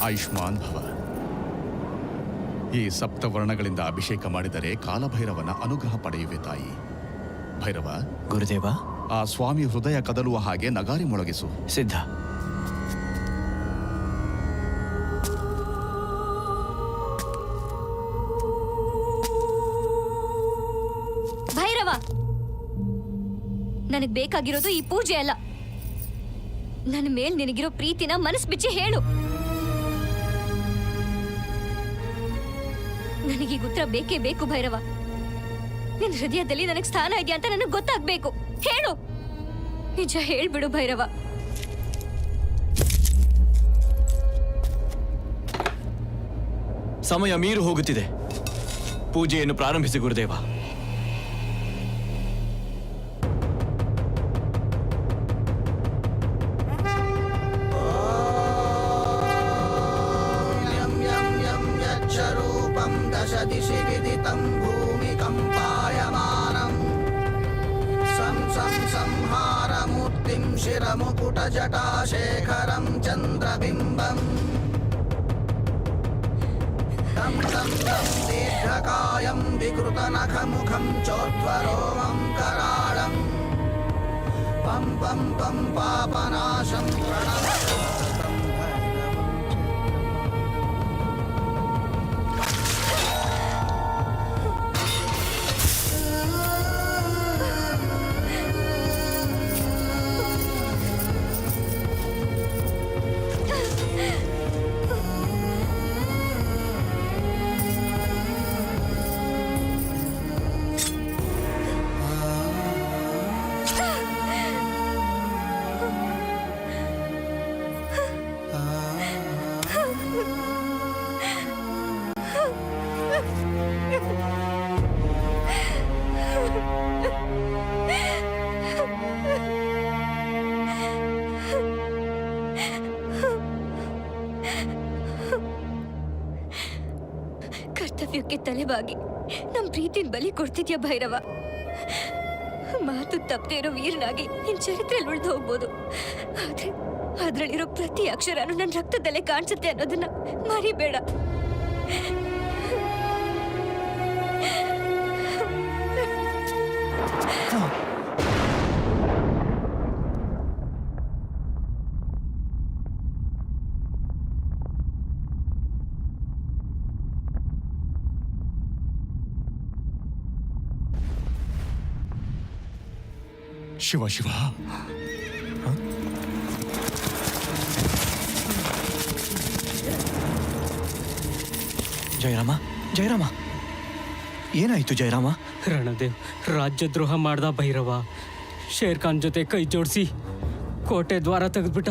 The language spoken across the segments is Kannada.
ಆಯುಷ್ಮಾನ್ ಭವ. ಈ ಸಪ್ತವರ್ಣಗಳಿಂದ ಅಭಿಷೇಕ ಮಾಡಿದರೆ ಕಾಲಭೈರವನ ಅನುಗ್ರಹ ಪಡೆಯುವೆ ತಾಯಿ. ಭೈರವ. ಗುರುದೇವ. ಆ ಸ್ವಾಮಿ ಹೃದಯ ಕದಲುವ ಹಾಗೆ ನಗಾರಿ ಮೊಳಗಿಸು. ಸಿದ್ಧ. ಭೈರವ, ನನಗ್ ಬೇಕಾಗಿರೋದು ಈ ಪೂಜೆ ಅಲ್ಲ. ನನ್ನ ಮೇಲ್ ನಿನಗಿರೋ ಪ್ರೀತಿನ ಮನಸ್ ಬಿಚ್ಚಿ ಹೇಳು. ನನಗೀಗ ಉತ್ತರ ಬೇಕೇ ಬೇಕು ಭೈರವ. ನಿನ್ನ ಹೃದಯದಲ್ಲಿ ನನಗೆ ಸ್ಥಾನ ಇದೆಯಾ ಅಂತ ನನಗೆ ಗೊತ್ತಾಗ್ಬೇಕು. ಹೇಳು, ನಿಜ ಹೇಳ್ಬಿಡು ಭೈರವ. ಸಮಯ ಮೀರು ಹೋಗುತ್ತಿದೆ. ಪೂಜೆಯನ್ನು ಪ್ರಾರಂಭಿಸಿ ಗುರುದೇವ. दिशि विदितं भूमिकम्पायमानं संहारमूर्तिं शिरमुकुटजटाशेखरं चन्द्रबिम्बम् तं दीर्घकायं विकृतनखमुखं चोद्वरोमं कराळं पं पं पं पापनाशं प्रणमतं ಕರ್ತವ್ಯಕ್ಕೆ ತಲೆಬಾಗಿ ನಮ್ ಪ್ರೀತಿನ ಬಲಿ ಕೊಡ್ತಿದ್ಯಾ ಭೈರವ. ಮಾತು ತಪ್ಪದೇ ಇರೋ ವೀರನಾಗಿ ನಿನ್ ಚರಿತ್ರೆಯಲ್ಲಿ ಉಳಿದು ಹೋಗ್ಬೋದು. ಆದ್ರೆ ಅದ್ರಲ್ಲಿರೋ ಪ್ರತಿ ಅಕ್ಷರನು ನನ್ನ ರಕ್ತದಲ್ಲೇ ಕಾಣಿಸುತ್ತೆ ಅನ್ನೋದನ್ನ ಮರಿಬೇಡ. ಶಿವ ಶಿವ. ಜಯರಾಮ, ಜಯರಾಮ, ಏನಾಯ್ತು ಜಯರಾಮ? ರಣದೇವ್ ರಾಜ್ಯದ್ರೋಹ ಮಾಡ್ದ ಭೈರವ. ಶೇರ್ ಖಾನ್ ಜೊತೆ ಕೈ ಜೋಡಿಸಿ ಕೋಟೆ ದ್ವಾರ ತೆಗೆದ್ಬಿಟ್ಟ.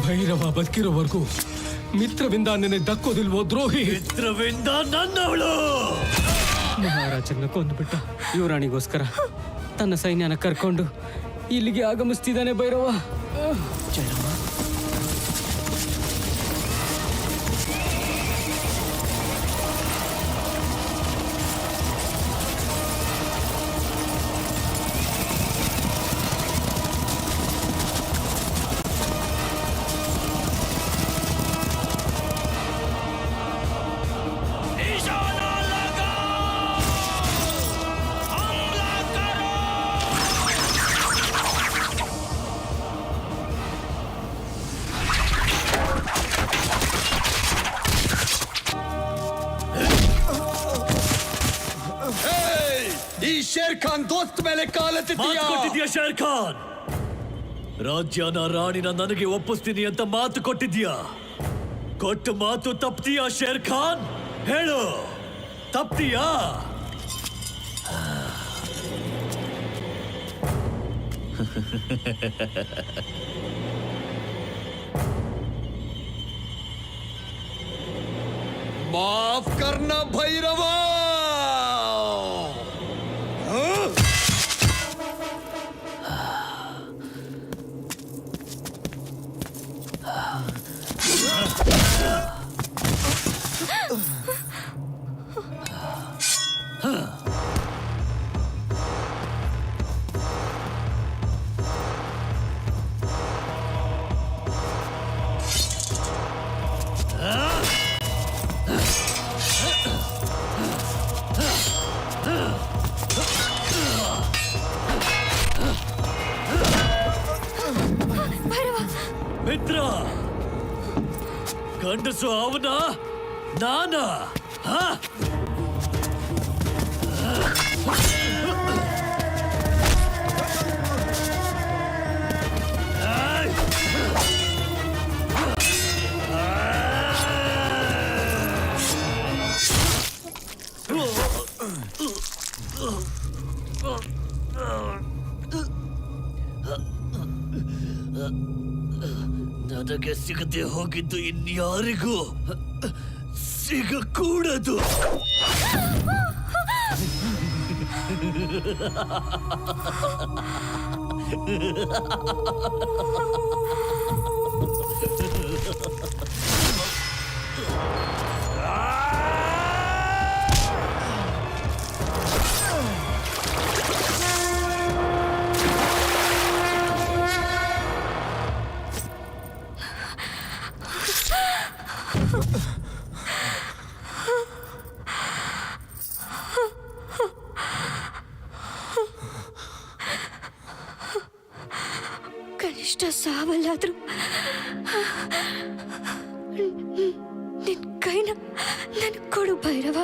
ಭೈರವ ಬದುಕಿರೋವರೆಗೂ ಮಿತ್ರವಿಂದ ನಿನ್ನೆ ದಕ್ಕೋದಿಲ್ವೋ ದ್ರೋಹಿ? ಮಿತ್ರವಿಂದ ನನ್ನವಳು ಮಹಾರಾಜನ್ನ ಕೊಂದುಬಿಟ್ಟ. ಯುವರಾಣಿಗೋಸ್ಕರ ತನ್ನ ಸೈನ್ಯನ ಕರ್ಕೊಂಡು ಇಲ್ಲಿಗೆ ಆಗಮಿಸ್ತಿದ್ದಾನೆ ಭೈರವ. ಜಯರಾಮ, ಶೇರ್ ಖಾನ್ ದೋಸ್ತ್ ಮೇಲೆ ಕಾಲೆತ್ತಿದ್ಯಾ? ಶೇರ್ ಖಾನ್, ರಾಜ್ಯನ ರಾಣಿನ ನನಗೆ ಒಪ್ಪಿಸ್ತೀನಿ ಅಂತ ಮಾತು ಕೊಟ್ಟಿದ್ಯಾ? ಕೊಟ್ಟು ಮಾತು ತಪ್ತೀಯಾ ಶೇರ್ ಖಾನ್? ಹೇಳು, ತಪ್ತೀಯಾ? माफ करना भैरवा। ಮಿತ್ರ, ಗಂಡಸು ಅವನ ನಾನ? ನನಗೆ ಸಿಗದೆ ಹೋಗಿದ್ದು ಇನ್ಯಾರಿಗೂ ಸಿಗಕೂಡದು. ಕನಿಷ್ಠ ಸಾವಲ್ಲಾದ್ರೂ ನಿನ್ ಕೈನ ನನ್ ಕೊಡು ಭೈರವ.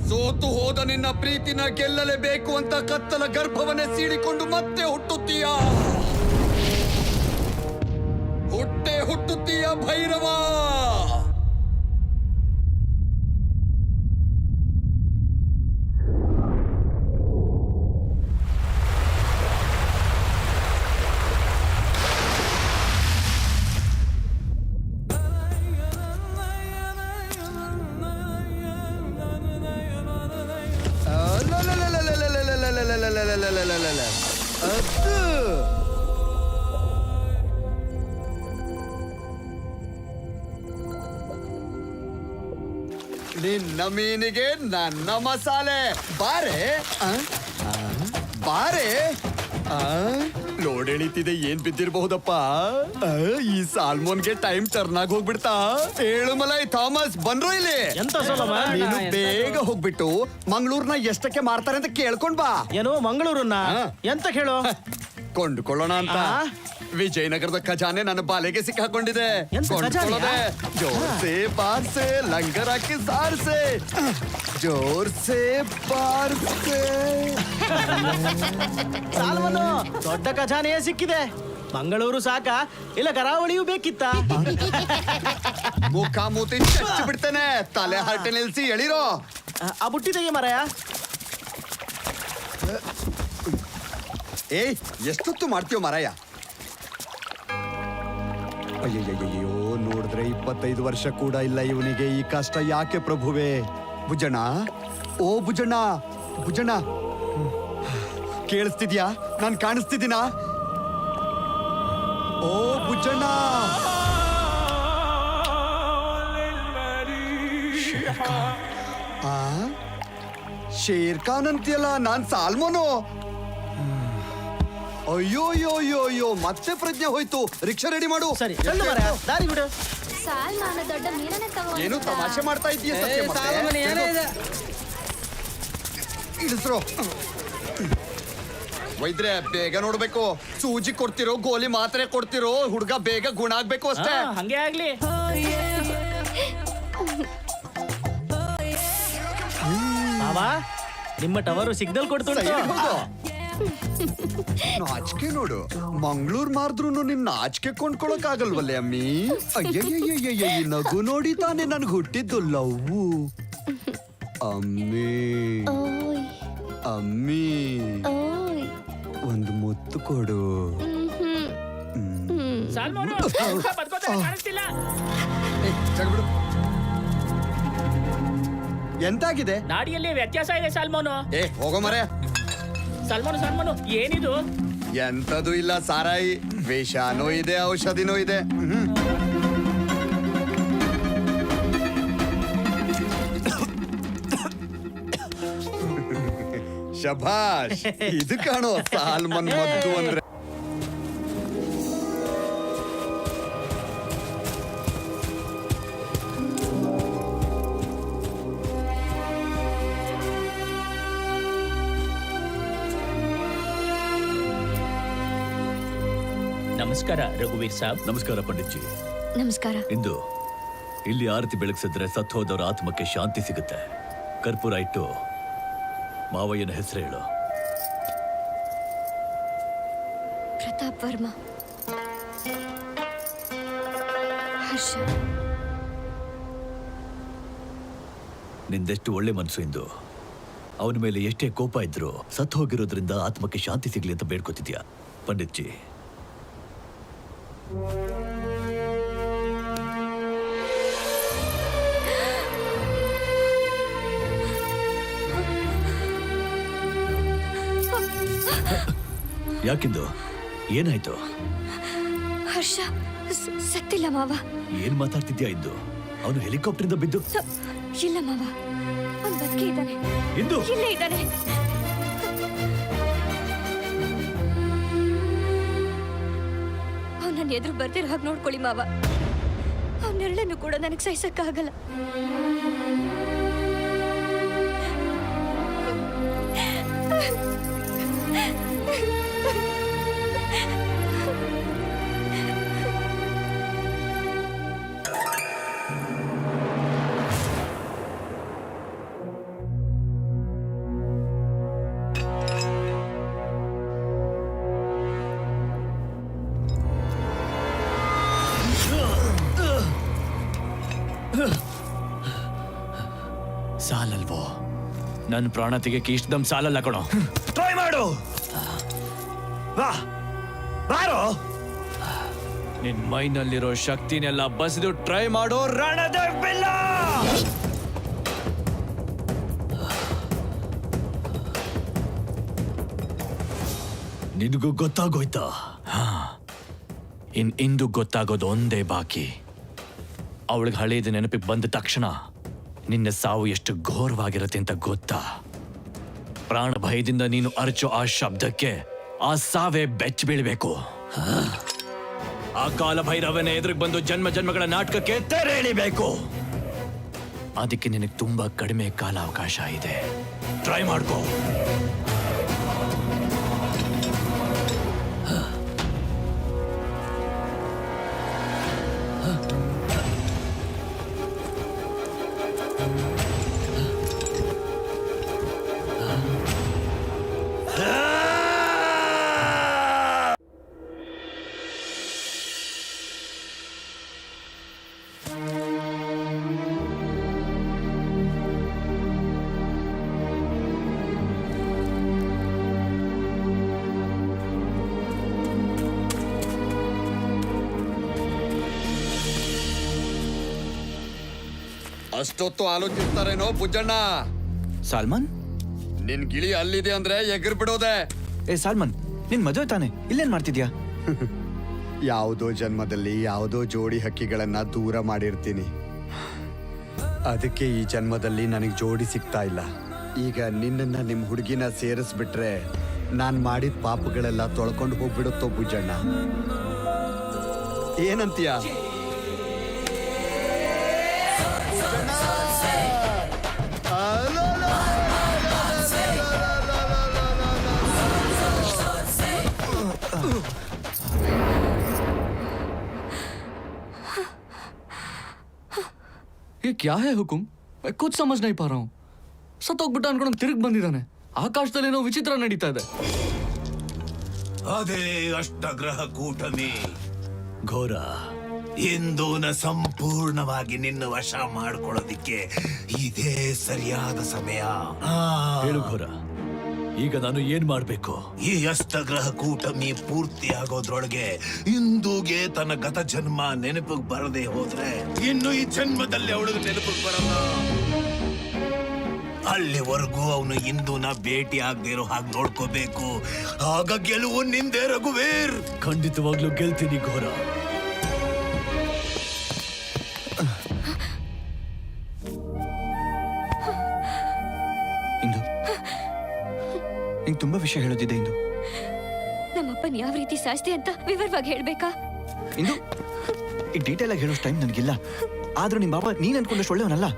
ಸೋತು ಹೋದ ನಿನ್ನ ಪ್ರೀತಿನ ಗೆಲ್ಲಲೇಬೇಕು ಅಂತ ಕತ್ತಲ ಗರ್ಭವನ್ನೇ ಸೀಳಿಕೊಂಡು ಮತ್ತೆ ಹುಟ್ಟುತ್ತೀಯ ಭೈರವ. ನಿನ್ನ ಮೀನಿಗೆ ನನ್ನ ಮಸಾಲೆ. ಬಾರೆ ಬಾರೆ. ಲೋಡ್ ಎಳಿತಿದೆ, ಏನ್ ಬಿದ್ದಿರಬಹುದಪ್ಪ. ಈ ಸಾಲ್ಮೋನ್ಗೆ ಟೈಮ್ ಟರ್ನ್ ಆಗಿ ಹೋಗ್ಬಿಡ್ತಾ. ಏಳು ಮಲೈ ಥಾಮಸ್ ಬಂದ್ರು ಇಲ್ಲಿ. ಎಂತ ಸೋಲಮ್ಮ? ನೀನು ಬೇಗ ಹೋಗ್ಬಿಟ್ಟು ಮಂಗಳೂರ್ನ ಎಷ್ಟಕ್ಕೆ ಮಾರ್ತಾರೆ ಅಂತ ಕೇಳ್ಕೊಂಡ್ ಬಾ. ಏನು ಮಂಗಳೂರನ್ನ? ಎಂತ ಕೇಳು. ಕೊಂಡ್ಕೊಳ್ಳೋಣ ಅಂತ. ವಿಜಯನಗರದ ಖಜಾನೆ ನನ್ನ ಬಾಲೆಗೆ ಸಿಕ್ಕಾಕೊಂಡಿದೆ. ಎಂತ ಖಜಾನೆಯಾ? ಜೋರ್ಸೆ ಬಾರ್ಸೆ ಲಂಗರ್ ಹಾಕಿ ಸಾರ್ಸೆ. ಜೋರ್ಸೆ ಬಾರ್ಸೆ. ಸಾಲ್ವನು ದೊಡ್ಡ ಖಜಾನೆಯೇ ಸಿಕ್ಕಿದೆ. ಮಂಗಳೂರು ಸಾಕ ಇಲ್ಲ ಕರಾವಳಿಯೂ ಬೇಕಿತ್ತ? ಮುಖ ಮೂತಿ ಚಚ್ಚಿ ಬಿಡ್ತೇನೆ. ತಲೆ ಹರಟೆ ನಿಲ್ಸಿ ಎಳಿರೋ. ಆ ಬುಟ್ಟಿ ತೆಗಿ ಮರಯ. ಏಯ್, ಎಷ್ಟೊತ್ತು ಮಾಡ್ತೀವ ಮರಯ್ಯ? ಅಯ್ಯಯ್ಯಯ್ಯೋ, ನೋಡಿದ್ರೆ 25 ವರ್ಷ ಕೂಡ ಇಲ್ಲ ಇವನಿಗೆ. ಈ ಕಷ್ಟ ಯಾಕೆ ಪ್ರಭುವೇ? ಭುಜಣ್ಣ, ಓ ಭುಜಣ್ಣ, ಭುಜಣ್ಣ, ಕೇಳಿಸ್ತಿದ್ಯಾ? ನಾನ್ ಕಾಣಿಸ್ತಿದ್ದೀನಾ? ಓ ಭುಜಣ್ಣ. ಶೇರ್ ಖಾನ್ ಅಂತೀಯಲ್ಲ, ನಾನ್ ಸಾಲ್ಮೋನು. ಅಯ್ಯೋ ಅಯ್ಯೋ ಅಯ್ಯೋ ಅಯ್ಯೋ, ಮತ್ತೆ ಪ್ರಜ್ಞೆ ಹೋಯ್ತು. ರಿಕ್ಷಾ ರೆಡಿ ಮಾಡು. ಸರಿ ಚಂದ ಮಾರಾಯ, ದಾರಿ ಬಿಡು. ಸಾಲ್ಮಾನ ದೊಡ್ಡ ಮೀನನ್ನ ತಗೋ. ಏನು ತಮಾಷೆ ಮಾಡ್ತಾ ಇದೀಯ ಸತ್ಯ? ಇಳಿಸ್ರೋ. ವೈದ್ರೆ ಬೇಗ ನೋಡ್ಬೇಕು. ಸೂಜಿ ಕೊಡ್ತಿರೋ ಗೋಲಿ ಮಾತ್ರೆ ಕೊಡ್ತಿರೋ, ಹುಡುಗ ಬೇಗ ಗುಣ ಆಗ್ಬೇಕು ಅಷ್ಟೇ. ಹಂಗೆ ಆಗ್ಲಿ. ಬಾಬಾ, ನಿಮ್ಮ ಟವರು ಸಿಗ್ನಲ್ ಕೊಡ್ತುಂಟು. ನಾಚಿಕೆ ನೋಡು, ಮಂಗ್ಳೂರ್ ಮಾರ್ದ್ರು ನಿನ್ನ ನಾಚಿಕೆ ಕೊಂಡ್ಕೊಳಕ್ ಆಗಲ್ವಲ್ಲೇ ಅಮ್ಮಿ? ಅಯ್ಯಯ್ಯಯ್ಯಯ್ಯ, ಈ ನಗು ನೋಡಿ ತಾನೇ ನನ್ಗೆ ಹುಟ್ಟಿದ್ದು ಲವ್ವು. ಅಮ್ಮಿ ಅಮ್ಮಿ, ಒಂದು ಮುತ್ತು ಕೊಡು. ಜಗಬಿಡು. ಎಂತಾಗಿದೆ? ನಾಡಿಯಲ್ಲಿ ವ್ಯತ್ಯಾಸ ಇದೆ ಸಲ್ಮಾನು. ಹೋಗೋ ಮರೆ. ಸಲ್ಮಾನು ಏನಿದು? ಎಂತದು ಇಲ್ಲ ಸಾರಾಯಿ. ವಿಷಾನೂ ಇದೆ, ಔಷಧಿನೂ ಇದೆ. ಶಭಾಷ್, ಇದು ಕಾಣೋ ಸಾಲ್ಮನ್ ಮದ್ದು ಅಂದ್ರೆ. ನಮಸ್ಕಾರ ರಘುವೀರ್ ಸಾಬ್. ನಮಸ್ಕಾರ ಪಂಡಿತ್ಜಿ. ನಮಸ್ಕಾರ. ಇಂದು ಇಲ್ಲಿ ಆರತಿ ಬೆಳಗಿಸಿದ್ರೆ ಸತ್ತು ಹೋದವರ ಆತ್ಮಕ್ಕೆ ಶಾಂತಿ ಸಿಗುತ್ತೆ. ಕರ್ಪೂರ ಇಟ್ಟು ಮಾವಯ್ಯನ ಹೆಸರು ಹೇಳು. ಪ್ರತಾಪ್ ವರ್ಮಾ. ಹರ್ಷ. ನಿಂದೆಷ್ಟು ಒಳ್ಳೆ ಮನಸ್ಸು ಇಂದು. ಅವನ ಮೇಲೆ ಎಷ್ಟೇ ಕೋಪ ಇದ್ರು ಸತ್ತು ಹೋಗಿರೋದ್ರಿಂದ ಆತ್ಮಕ್ಕೆ ಶಾಂತಿ ಸಿಗ್ಲಿ ಅಂತ ಬೇಡ್ಕೊತಿದ್ಯಾ ಪಂಡಿತ್ಜಿ. ಯಾಕಿಂದು ಏನಾಯ್ತು? ಹರ್ಷ ಸತ್ತಿಲ್ಲ ಮಾವ. ಏನ್ ಮಾತಾಡ್ತಿದ್ಯಾ ಇಂದು? ಅವನು ಹೆಲಿಕಾಪ್ಟರ್ ಬಿದ್ದು? ಇಲ್ಲ ಮಾವ, ಅವ್ನು ಬದುಕೇ ಇದ್ದಾನೆ. ಇಂದು ಇಲ್ಲೇ ಇದ್ದಾನೆ. ಅವ್ನು ನನ್ನ ಎದುರು ಬರ್ತಿರೋ ಹಾಗೆ ನೋಡ್ಕೊಳ್ಳಿ ಮಾವ. ಅವನ್ನೆರಡನ್ನು ಕೂಡ ನನಗೆ ಸಹಿಸಕ್ಕಾಗಲ್ಲ. ಸಾಲಲ್ವೋ? ನನ್ನ ಪ್ರಾಣ ತೆಗೆಯಕ್ಕೆ ಇಷ್ಟ ದಮ್ ಸಾಲಲ್ಲ ಕಣೋ. ಟ್ರೈ ಮಾಡು. ಬಾರೋ. ನಿನ್ ಮೈನಲ್ಲಿರೋ ಶಕ್ತಿನೆಲ್ಲ ಬಸಿದು ಟ್ರೈ ಮಾಡೋ ರಣದೇವ್ ಬಿಲ್ಲ. ನಿನಗೂ ಗೊತ್ತಾಗೋಯ್ತಾ? ಇಂದು ಗೊತ್ತಾಗೋದು ಒಂದೇ ಬಾಕಿ. ಅವಳಿಗೆ ಹಳೇದು ನೆನಪಿಗೆ ಬಂದ ತಕ್ಷಣ ನಿನ್ನ ಸಾವು ಎಷ್ಟು ಘೋರವಾಗಿರುತ್ತೆ ಅಂತ ಗೊತ್ತಾ? ಪ್ರಾಣ ಭಯದಿಂದ ನೀನು ಅರಚೋ ಆ ಶಬ್ದಕ್ಕೆ ಆ ಸಾವೇ ಬೆಚ್ಚ ಬೀಳ್ಬೇಕು. ಆ ಕಾಲ ಭೈರವನೇ ಎದುರಿಗೆ ಬಂದು ಜನ್ಮ ಜನ್ಮಗಳ ನಾಟಕಕ್ಕೆ ತೆರೆ ಎಳಿಬೇಕು. ಅದಕ್ಕೆ ನಿನಗೆ ತುಂಬಾ ಕಡಿಮೆ ಕಾಲಾವಕಾಶ ಇದೆ. ಟ್ರೈ ಮಾಡ್ಕೋ. ಅಷ್ಟೊತ್ತು ಆಲೋಚಿಸ್ತಾರೇನೋ ಬುಜ್ಜಣ್ಣ? ಸಾಲ್ಮನ್, ನಿನ್ ಗಿಳಿ ಅಲ್ಲಿದೆ ಅಂದ್ರೆ ಎಗರ್ ಬಿಡೋದೆ. ಸಾಲ್ಮನ್, ನಿನ್ ಮದುವೆ ತಾನೆ, ಇಲ್ಲೇನ್ ಮಾಡ್ತಿದ್ಯಾ? ಯಾವುದೋ ಜನ್ಮದಲ್ಲಿ ಯಾವುದೋ ಜೋಡಿ ಹಕ್ಕಿಗಳನ್ನ ದೂರ ಮಾಡಿರ್ತೀನಿ. ಅದಕ್ಕೆ ಈ ಜನ್ಮದಲ್ಲಿ ನನಗೆ ಜೋಡಿ ಸಿಗ್ತಾ ಇಲ್ಲ. ಈಗ ನಿನ್ನನ್ನ ನಿಮ್ ಹುಡುಗಿನ ಸೇರಿಸ್ಬಿಟ್ರೆ ನಾನ್ ಮಾಡಿದ ಪಾಪಗಳೆಲ್ಲ ತೊಳ್ಕೊಂಡು ಹೋಗ್ಬಿಡುತ್ತೋ ಭುಜಣ್ಣ. ಏನಂತೀಯ? ये क्या है हुकुम? मैं कुछ समझ नहीं पा रहा हूँ. ಸತ್ತೋಗ್ಬಿಟ್ಟ ಅನ್ಕೊಂಡು ತಿರುಗಿ ಬಂದಿದ್ದಾನೆ. ಆಕಾಶದಲ್ಲೇನೋ ವಿಚಿತ್ರ ನಡೀತಾ ಇದೆ. ಅದೇ ಅಷ್ಟಗ್ರಹ ಕೂಟಮಿ ಘೋರ. ಇಂದೂನ ಸಂಪೂರ್ಣವಾಗಿ ನಿನ್ನ ವಶ ಮಾಡ್ಕೊಳ್ಳೋದಿಕ್ಕೆ ಇದೇ ಸರಿಯಾದ ಸಮಯ. ಹೇಳು ಘೋರ, ಈಗ ನಾನು ಏನ್ ಮಾಡ್ಬೇಕು? ಈ ಅಷ್ಟಗ್ರಹ ಕೂಟಮಿ ಪೂರ್ತಿ ಆಗೋದ್ರೊಳಗೆ ಇಂದೂಗೆ ತನ್ನ ಗತ ಜನ್ಮ ನೆನಪಿಗೆ ಬರದೆ ಹೋದ್ರೆ ಇನ್ನು ಈ ಜನ್ಮದಲ್ಲಿ ಅವಳಿಗೆ ನೆನಪಿಗೆ ಬರಲ್ಲ. ಅಲ್ಲಿವರೆಗೂ ಅವನು ಇಂದೂನ ಭೇಟಿ ಆಗದೆ ಇರೋ ಹಾಗೆ ನೋಡ್ಕೋಬೇಕು. ಆಗ ಗೆಲುವು ನಿಂದೆ ರಘುವೀರ್. ಖಂಡಿತವಾಗ್ಲೂ ಗೆಲ್ತೀನಿ ಘೋರ. ಇಂದು ನಿಂಗೆ ತುಂಬಾ ವಿಷಯ ಹೇಳೋದಿದೆ. ಇಂದು ನಮ್ಮಪ್ಪನ್ ಯಾವ ರೀತಿ ಸಾಯಿಸ್ದೆ ಅಂತ ವಿವರವಾಗಿ ಹೇಳ್ಬೇಕಾ? ಇಂದು ಈ ಡೀಟೇಲ್ ಆಗಿ ಹೇಳೋ ಟೈಮ್ ನನಗಿಲ್ಲ. ಆದ್ರೂ ನಿಮ್ ಬಾಬಾ ನೀನ್ ಅನ್ಕೊಂಡಷ್ಟು ಒಳ್ಳೆಯವನಲ್ಲ.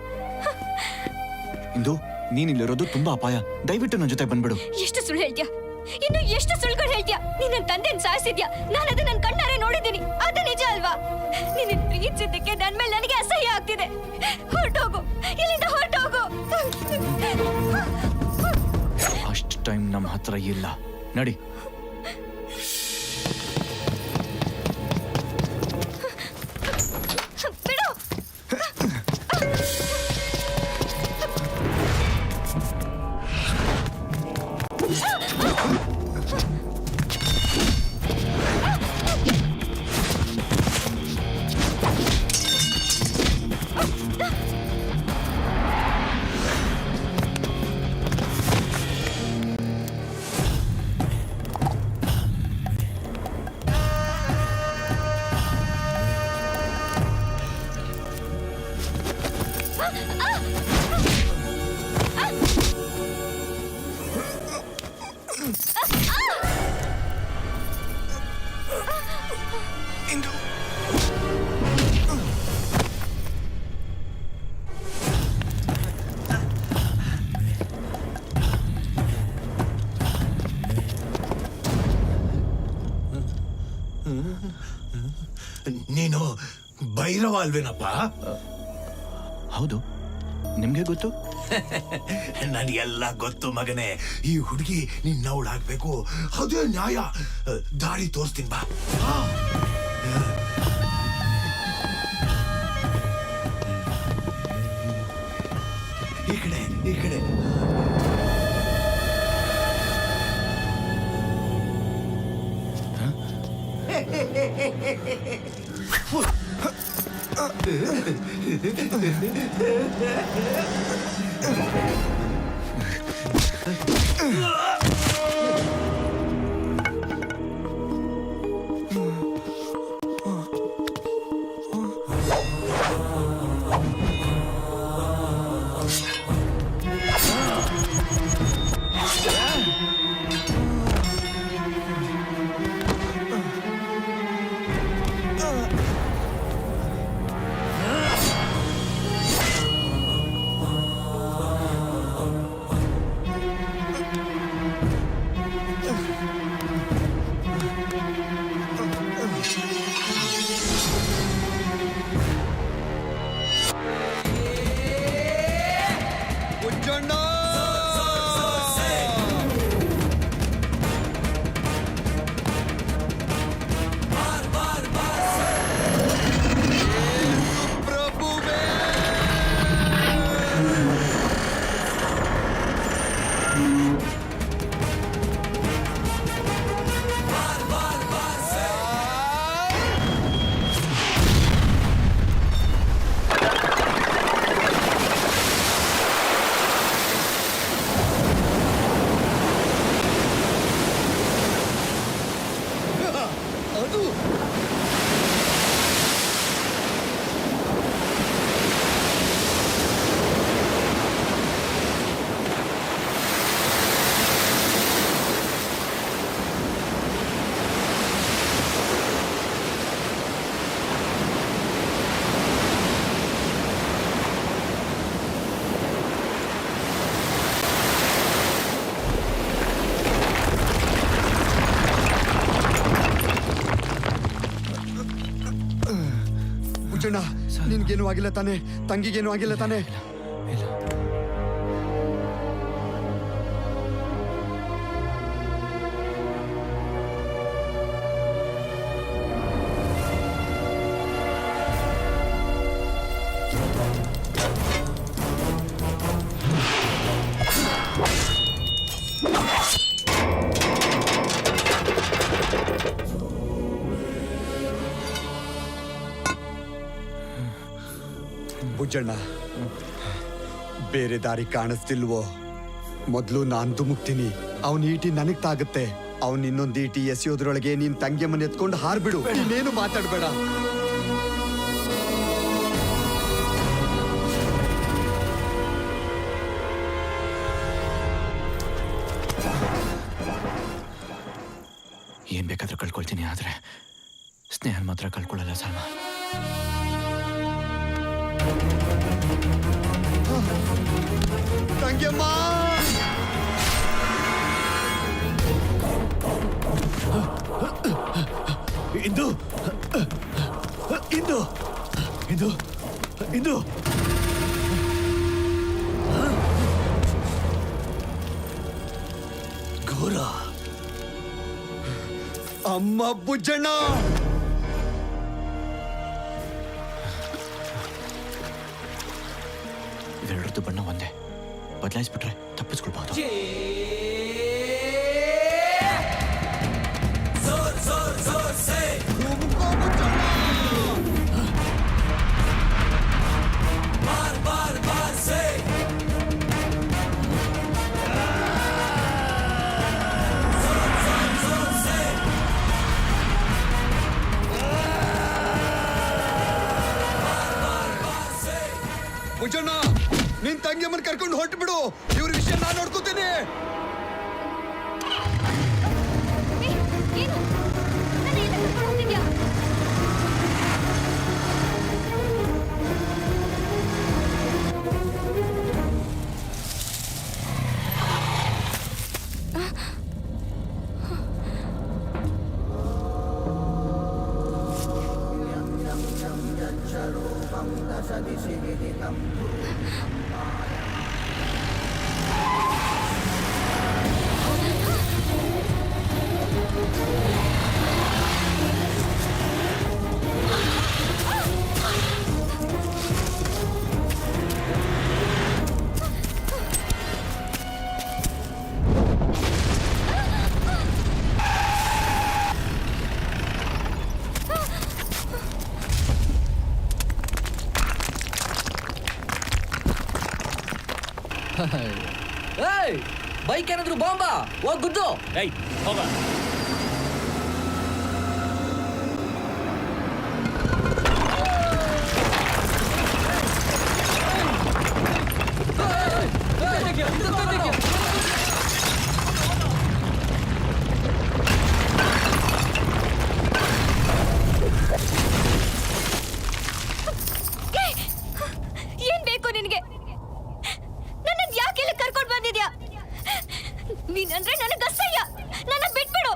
ಇಂದು ನೀನ್ ಇಲ್ಲಿರೋದು ತುಂಬಾ ಅಪಾಯ. ದಯವಿಟ್ಟು ನನ್ನ ಜೊತೆ ಬಂದ್ಬಿಡು. ಎಷ್ಟು ಸುಳ್ಳು ಹೇಳ್ತೀಯ? ಇನ್ನು ಎಷ್ಟು ಸುಳ್ಳುಗಳು ಹೇಳ್ತೀಯ? ನೀನ್ ನನ್ನ ತಂದೆನ್ ಸಾಯಿಸಿದ್ಯಾ. ನಾನು ಅದನ್ನ ನನ್ನ ಕಣ್ಣಾರೆ ನೋಡಿದ್ದೀನಿ. ಅದು ನಿಜ ಅಲ್ವಾ? ನೀನ್ ಪ್ರೀತಿಸಿದ್ದಕ್ಕೆ ನನ್ ಮೇಲೆ ನನಗೆ ಅಸಹ್ಯ ಆಗ್ತಿದೆ. ಹೊರಟೋಗು, ಇಲ್ಲಿಂದ ಹೊರಟೋಗು. ಅಷ್ಟು ಟೈಮ್ ನಮ್ಮ ಹತ್ರ ಇಲ್ಲ. ನಡಿ. ಬಿಡು. ನೀನು ಭೈರವ ಅಲ್ವೇನಪ್ಪ? ಹೌದು, ನಿಮ್ಗೆ ಗೊತ್ತು? ನನಗೆಲ್ಲ ಗೊತ್ತು ಮಗನೇ. ಈ ಹುಡುಗಿ ನಿನ್ನವಳಾಗ್ಬೇಕು, ಅದೇ ನ್ಯಾಯ. ದಾರಿ ತೋರಿಸ್ತೀನಿ ಬಾ. ಈ ಕಡೆ ಈ ಕಡೆ. ತಂಗಿಗೇನು ಆಗಿಲ್ಲ ತಾನೆ? ತಂಗಿಗೇನು ಆಗಿಲ್ಲ ತಾನೆ? ಇಲ್ಲ. ಬುಜ್ಜಣ್ಣ, ಬೇರೆ ದಾರಿ ಕಾಣಿಸ್ತಿಲ್ವೋ? ಮೊದ್ಲು ನಾನ್ ಧುಮುಕ್ತೀನಿ, ಅವನ್ ಈಟಿ ನನಗ್ ತಾಗುತ್ತೆ. ಅವನ್ ಇನ್ನೊಂದು ಈಟಿ ಎಸೆಯೋದ್ರೊಳಗೆ ನೀನ್ ತಂಗಿಯಮ್ಮನ ಎತ್ಕೊಂಡು ಹಾರ್ಬಿಡು. ಇನ್ನೇನು ಮಾತಾಡ್ಬೇಡ. ಏನ್ ಬೇಕಾದ್ರೂ ಕಳ್ಕೊಳ್ತೀನಿ, ಆದ್ರೆ ಸ್ನೇಹ ಮಾತ್ರ ಕಳ್ಕೊಳ್ಳಲ್ಲ ಸಲ್ಮಾ. ತಂಗಿಯಮ್ಮ, ಇಂದು ಇಂದು ಇಂದು ಇಂದು ಘೋರ. ಅಮ್ಮ ಬುಜ್ಜಣ್ಣ, ಇವೆರಡರದ್ದು ಬಣ್ಣ ಒಂದೇ, ಬದಲಾಯಿಸ್ಬಿಟ್ರೆ ತಪ್ಪಿಸ್ಕೊಳ್ಬಹುದು. ಬುಜ್ಜಣ್ಣ, ನಿನ್ ತಂಗಿಯಮ್ಮನ ಕರ್ಕೊಂಡು ಹೊರಟು ಬಿಡು. ಇವ್ರ ವಿಷಯ ನಾನ್ ನೋಡ್ಕೋತೀನಿ. ಏನು ನನ್ನ ಎಲ್ಲಿ ಕರ್ಕೊಂಡು ಹೋಗ್ತಿದ್ಯಾ? ಬೈಕ್ ಏನಾದ್ರು ಬಾಂಬಾ ಹೋಗ್ ಗುದ್ದು. ಏಯ್ ಹೋಗ. ಏನ್ ಬೇಕು ನಿನಗೆ? ನನ್ನ ಯಾಕೆ ಇಲ್ಲಿ ಕರ್ಕೊಂಡು ಬಂದಿದ್ಯಾ? ನೀನಂದ್ರೆ ನನಗೆ ಅಸಹ್ಯ. ನನ್ನ ಬಿಟ್ಬಿಡು.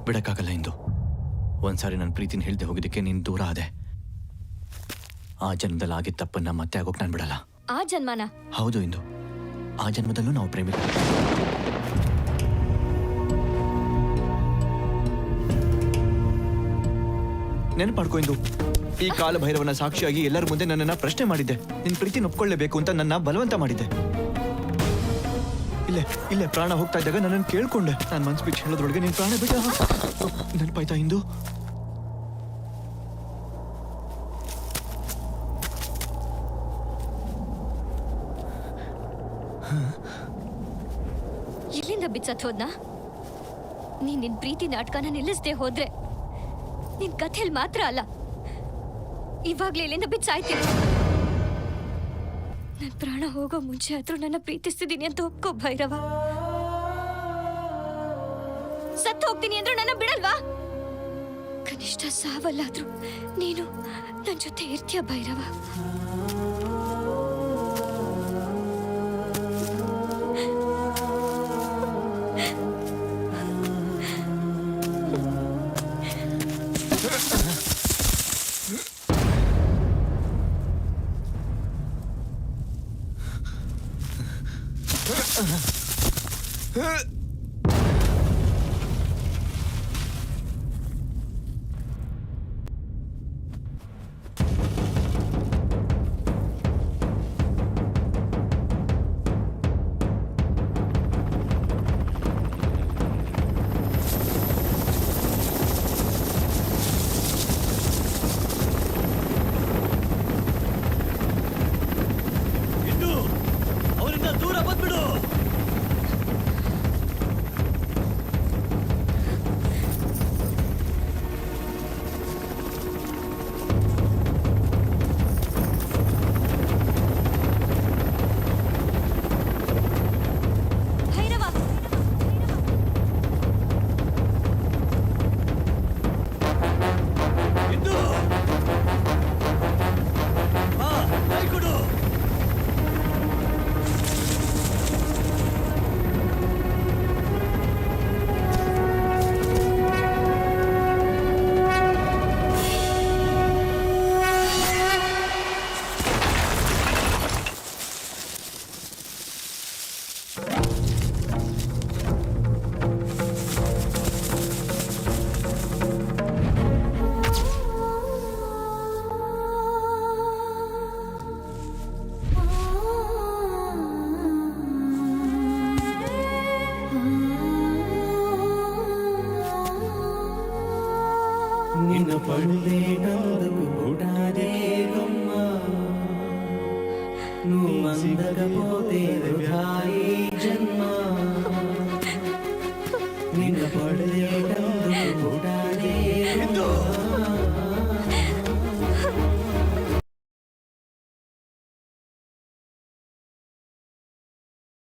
ಬಿಡಕ್ಕಾಗಲ್ಲ ಇಂದು. ಒಂದ್ಸಾರಿ ನನ್ನ ಪ್ರೀತಿನ ಹೇಳ್ದೆ ಹೋಗಿದ್ದಕ್ಕೆ ನೀನ್ ದೂರ ಆದೆ. ಆ ಜನ್ಮದಲ್ಲಿ ಆಗಿದ್ದ ತಪ್ಪನ್ನ ಮತ್ತೆ ಆಗೋಕ್ ನಾನು ಬಿಡಲ್ಲ. ಆ ಜನ್ಮನ? ಹೌದು ಇಂದು, ಆ ಜನ್ಮದಲ್ಲೂ ನಾವು ಪ್ರೇಮಿಗಳು. ನೆನಪಾಡ್ಕೊ ಇಂದು, ಈ ಕಾಲ ಭೈರವನ ಸಾಕ್ಷಿಯಾಗಿ ಎಲ್ಲರ ಮುಂದೆ ನನ್ನನ್ನ ಪ್ರಶ್ನೆ ಮಾಡಿದ್ದೆ. ನಿನ್ ಪ್ರೀತಿನ ಒಪ್ಕೊಳ್ಳೇಬೇಕು ಅಂತ ನನ್ನ ಬಲವಂತ ಮಾಡಿದ್ದೆ. ಇಲ್ಲೇ ಪ್ರಾಣ ಹೋಗ್ತಾ ಇದ್ದಾಗ ನನ್ನನ್ನು ಕೇಳ್ಕೊಂಡೆ. ನಾನು ಮನ್ಸು ಬಿಟ್ಟು ಹೇಳೋದ್ರೊಳಗೆ ನೀನ್ ಪ್ರಾಣ ಬಿಟ್ಟ. ನೆನಪಾಯ್ತಾ ಇಂದು? ಇಲ್ಲಿಂದ ಬಿಚ್ಚತ್ ಹೋದ್ನಾ? ನೀನ್ ನಿನ್ ಪ್ರೀತಿ ನಾಟಕನ ನಿಲ್ಲಿಸದೆ ಹೋದ್ರೆ ನಿನ್ ಕಥೆಯಲ್ಲಿ ಮಾತ್ರ ಅಲ್ಲ, ಇವಾಗ್ಲೇ ಇಲ್ಲಿಂದ ಬಿಚ್ಚಾಯ್ತೀನಿ. ನನ್ ಪ್ರಾಣ ಹೋಗೋ ಮುಂಚೆ ಆದ್ರೂ ನನ್ನ ಪ್ರೀತಿಸ್ತಿದ್ದೀನಿ ಅಂತ ಒಪ್ಕೋ ಭೈರವ. ಸತ್ತು ಹೋಗ್ತೀನಿ ಅಂದ್ರೆ ನನ್ನ ಬಿಡಲ್ವಾ? ಕನಿಷ್ಠ ಸಾವಲ್ಲಾದ್ರೂ ನೀನು ನನ್ ಜೊತೆ ಇರ್ತೀಯ ಭೈರವ. ಅವರಿಂದ ದೂರ ಬಂದ್ಬಿಡು. ಭೈರವ ಇಂದು ಬಾ, ಕೈ ಕೊಡು. ನಿನ್ನ ಪಡುವೆ ನಂದು ಕೂಡಾದೇಗಮ್ಮ నువ్వు మందకపోతే వృధాయి జన్మ నిన్ను పడలేక